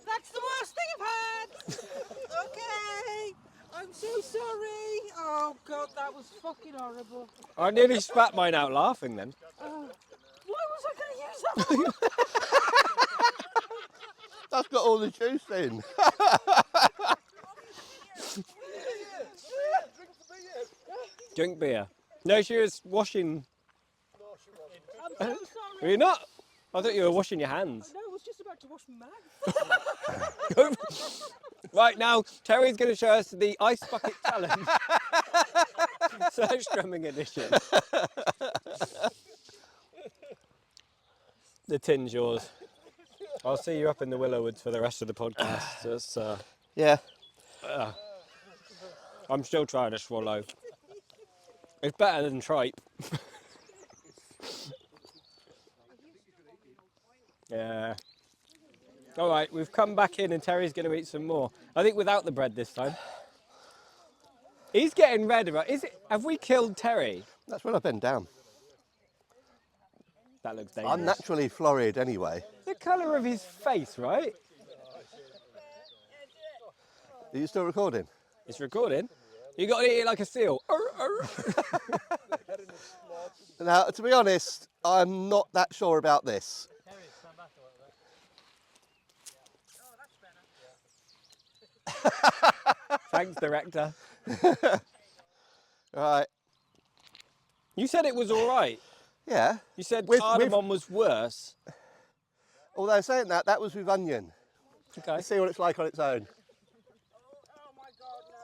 That's the worst thing I've had. Okay. I'm so sorry. Oh, God, that was fucking horrible. I nearly spat mine out laughing then. Why was I going to use that? That's got all the juice in. Drink beer. No, she was washing. I'm so sorry. Were you not? I thought you were washing your hands. No, I was just about to wash my mouth. Right now, Terry's going to show us the ice bucket challenge. Surstomming edition. The tin's yours. I'll see you up in the Willowwoods for the rest of the podcast. It's, Yeah. I'm still trying to swallow. It's better than tripe. Yeah. All right, we've come back in and Terry's going to eat some more. I think without the bread this time. He's getting red, right? Have we killed Terry? That's when I bend down. That looks dangerous. I'm naturally florid anyway. The colour of his face, right? Are you still recording? It's recording. You got to eat it like a seal. Now, to be honest, I'm not that sure about this. Thanks, director. Right. You said it was all right. Yeah. You said With- cardamom was worse. Although saying that, that was with onion. Okay. Let's see what it's like on its own. Oh, my God, no.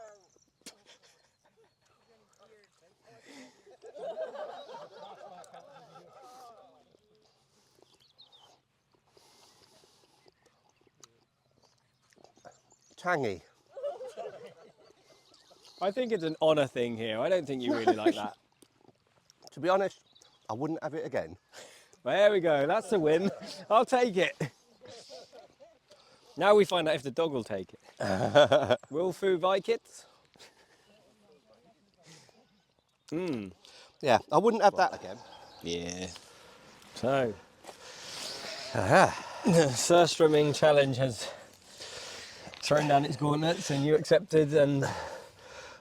Tangy. I think it's an honour thing here. I don't think you really like that. To be honest, I wouldn't have it again. There we go. That's a win. I'll take it. Now we find out if the dog will take it. Will Fu Vike it? Yeah, I wouldn't have that again. Yeah. So, the Surstomming challenge has thrown down its gauntlets and you accepted, and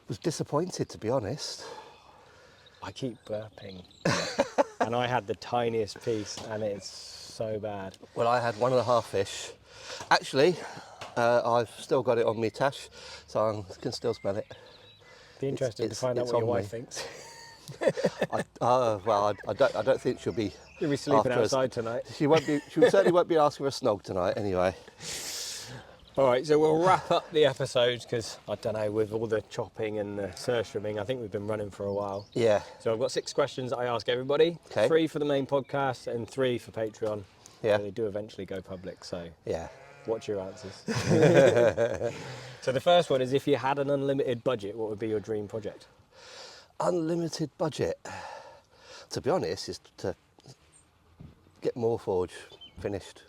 Was disappointed, to be honest. I keep burping. And I had the tiniest piece and it's so bad. Well, I had 1.5 fish. Actually, I've still got it on me tash, so I can still smell it. Be interested to find out it's what your on wife me. thinks. Well, I don't think she'll be. You'll be sleeping after us. outside tonight. She won't be. She certainly won't be asking for a snog tonight, anyway. All right, so we'll wrap up the episode because, I don't know, with all the chopping and the surstrumming, I think we've been running for a while. Yeah. So I've got 6 questions that I ask everybody. Okay. 3 for the main podcast and 3 for Patreon. Yeah. And they do eventually go public, so Yeah. watch your answers. So the first one is, if you had an unlimited budget, what would be your dream project? Unlimited budget. To be honest, is to get Moorforge finished.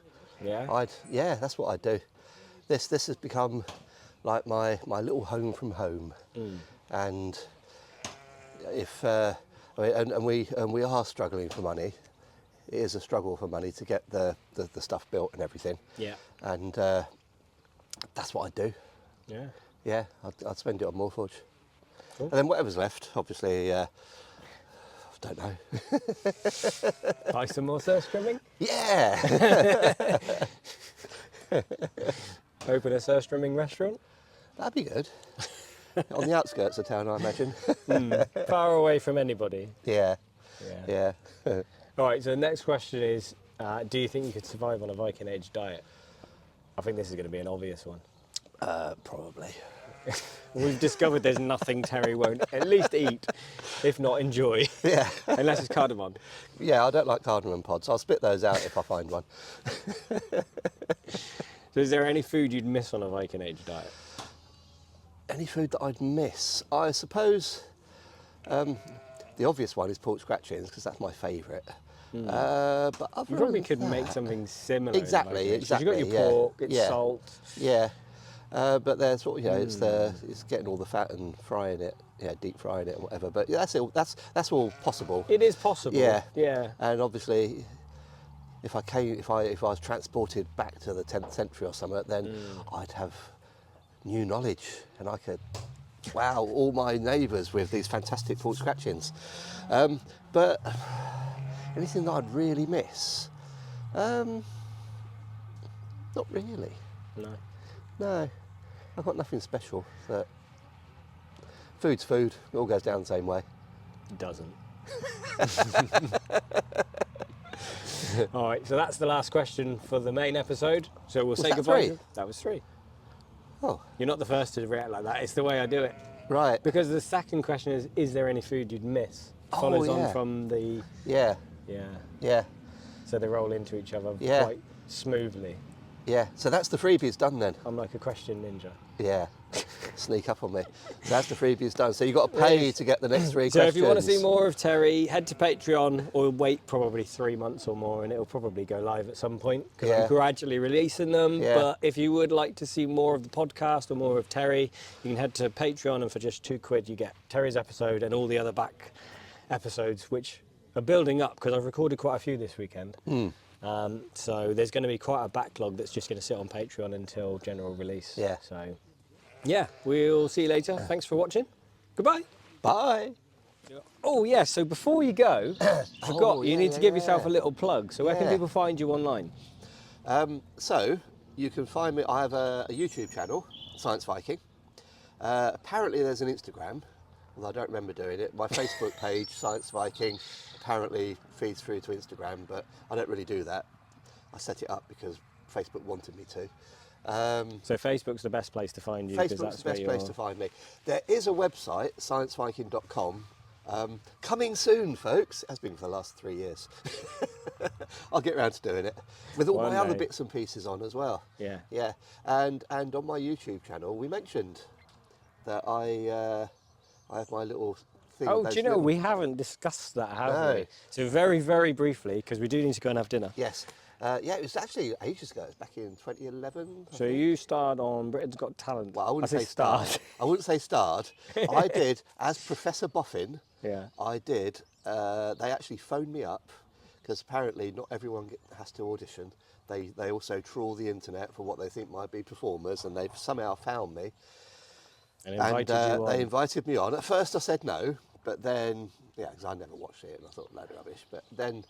Yeah? Yeah, that's what I'd do. This has become like my little home from home, and if and we are struggling for money. It is a struggle for money to get the stuff built and everything. Yeah. And that's what I'd do. Yeah. Yeah, I'd spend it on Moorforge. Cool. And then whatever's left, obviously, I don't know. Buy some more surstrumming? Yeah, Open a surstrumming restaurant? that'd be good. On the outskirts of town, I imagine. Far away from anybody. Yeah, Yeah. yeah. All right, so the next question is, do you think you could survive on a Viking Age diet? I think this is going to be an obvious one. Probably. We've discovered there's nothing Terry won't at least eat, if not enjoy, Yeah, unless it's cardamom. yeah. I don't like cardamom pods. I'll spit those out if I find one. So is there any food you'd miss on a Viking Age diet? Any food that I'd miss? I suppose the obvious one is pork scratchings because that's my favourite. But other You probably than could make that- something similar. in Exactly, Viking Age, 'cause exactly. You've got your pork, it's yeah. salt. Yeah, but there's sort of, it's getting all the fat and frying it, deep frying it and whatever. But yeah, that's all possible. It is possible. Yeah. Yeah. And obviously, if I was transported back to the 10th century or something, then I'd have new knowledge and I could wow all my neighbours with these fantastic pork scratchings. But anything that I'd really miss? Not really. No. No, I've got nothing special. But food's food. It all goes down the same way. It doesn't. All right, so that's the last question for the main episode. So we'll say that goodbye. 3? That was 3. Oh, You're not the first to react like that. It's the way I do it. right. Because the second question is there any food you'd miss? Oh, Follows yeah. on from the, Yeah, yeah. yeah, So they roll into each other Yeah. quite smoothly. yeah. So that's the freebies done then. I'm like a question ninja. Yeah. Sneak up on me. So that's the freebies done. So you've got to pay to get the next 3 So questions. if you want to see more of Terry, head to Patreon or wait probably 3 months or more and it'll probably go live at some point because Yeah. I'm gradually releasing them. Yeah. But if you would like to see more of the podcast or more of Terry, you can head to Patreon and for just £2 you get Terry's episode and all the other back episodes which are building up because I've recorded quite a few this weekend. So there's going to be quite a backlog that's just going to sit on Patreon until general release. Yeah. So yeah, we'll see you later. Thanks for watching. Goodbye. Bye. Oh yeah, so before you go, I forgot, Oh, you yeah, need to yeah, give yourself yeah. a little plug. So where can Yeah. people find you online? So you can find me. I have a YouTube channel, Science Viking. Apparently there's an Instagram, although I don't remember doing it. My Facebook page, Science Viking, apparently feeds through to Instagram, but I don't really do that. I set it up because Facebook wanted me to. So Facebook's the best place to find you. 'cause Facebook's that's the best where place you're- to find me. There is a website, scienceviking.com. Coming soon, folks. It has been for the last 3 years. I'll get around to doing it with all One my other day. bits and pieces on as well. Yeah. Yeah, and on my YouTube channel, we mentioned that I have my little thing. Oh, those do you know, little- we haven't discussed that, have No. we? So very, very briefly, because we do need to go and have dinner. Yes. Yeah, it was actually ages ago. It was back in 2011. I So think. you starred on Britain's Got Talent. Well, I wouldn't say say starred. I wouldn't say starred. I did as Professor Boffin Yeah. I did. They actually phoned me up because apparently not everyone has to audition. They also trawl the internet for what they think might be performers, and they've somehow found me. And invited you on. They invited me on. At first I said no, but then, because I never watched it and I thought, load of rubbish. But then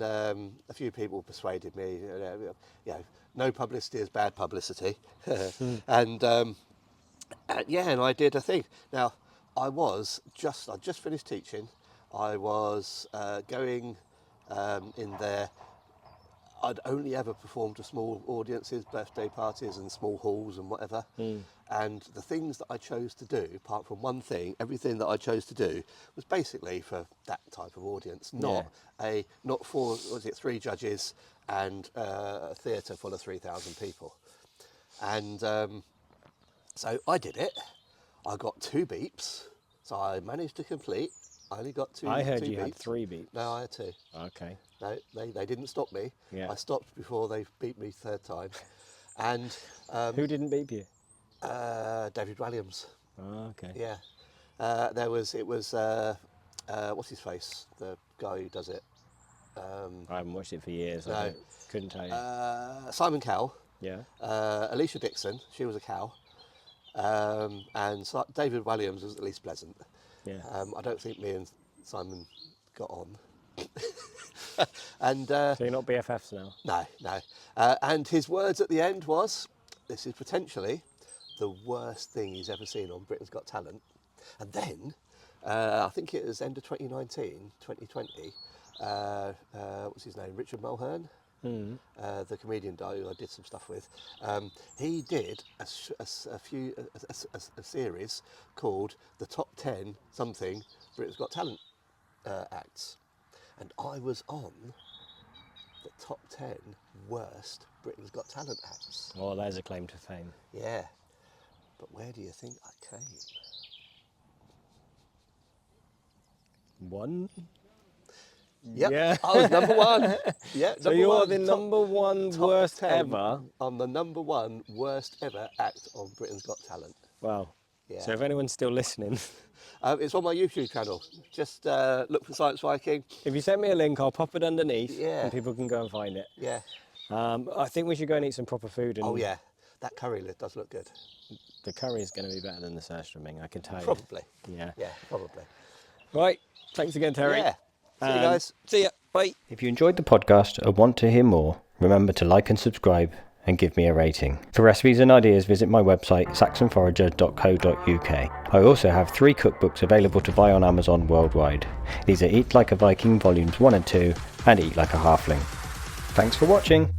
a few people persuaded me, no publicity is bad publicity. And I did a thing. Now, I just finished teaching. I was going in there. I'd only ever performed to small audiences, birthday parties and small halls and whatever. And the things that I chose to do, apart from one thing, everything that I chose to do was basically for that type of audience, not for, 3 judges and a theatre full of 3,000 people. And so I did it. I got 2 beeps, so I managed to complete. I only got 2 I heard 2 you beeps. had 3 beeps. No, I had 2. Okay. No, they didn't stop me. Yeah. I stopped before they beat me 3rd time. And who didn't beep you? David Williams. Oh, okay. Yeah. It was what's his face? The guy who does it. I haven't watched it for years. No. Couldn't tell you. Simon Cowell. Yeah. Alicia Dixon, she was a cow. And David Williams was at least pleasant. Yeah. I don't think me and Simon got on. And So you're not BFFs now? No. And his words at the end was, this is potentially the worst thing he's ever seen on Britain's Got Talent. And then, I think it was end of 2019, 2020, what's his name, Richard Mulhern, the comedian guy who I did some stuff with, he did a series called The Top 10 something Britain's Got Talent acts. And I was on the top 10 worst Britain's Got Talent acts. Oh, there's a claim to fame. Yeah. But where do you think I came? 1? Yep, Yeah. I was number 1. Yeah, So number you're one, the top- number 1 top worst 10. ever? I'm the number 1 worst ever act on Britain's Got Talent. Wow. Yeah. So if anyone's still listening, It's on my YouTube channel. Just look for Science Viking. if you send me a link, I'll pop it underneath Yeah. and people can go and find it. Yeah. I think we should go and eat some proper food. And Oh yeah, that curry does look good. The curry is going to be better than the surstomming, I can tell you. Probably. Yeah. Yeah, probably. Right. Thanks again, Terry. Yeah. See you guys. See ya. Bye. If you enjoyed the podcast and want to hear more, remember to like and subscribe and give me a rating. For recipes and ideas, visit my website saxonforager.co.uk. I also have 3 cookbooks available to buy on Amazon worldwide. These are Eat Like a Viking Volumes 1 and 2 and Eat Like a Halfling. Thanks for watching.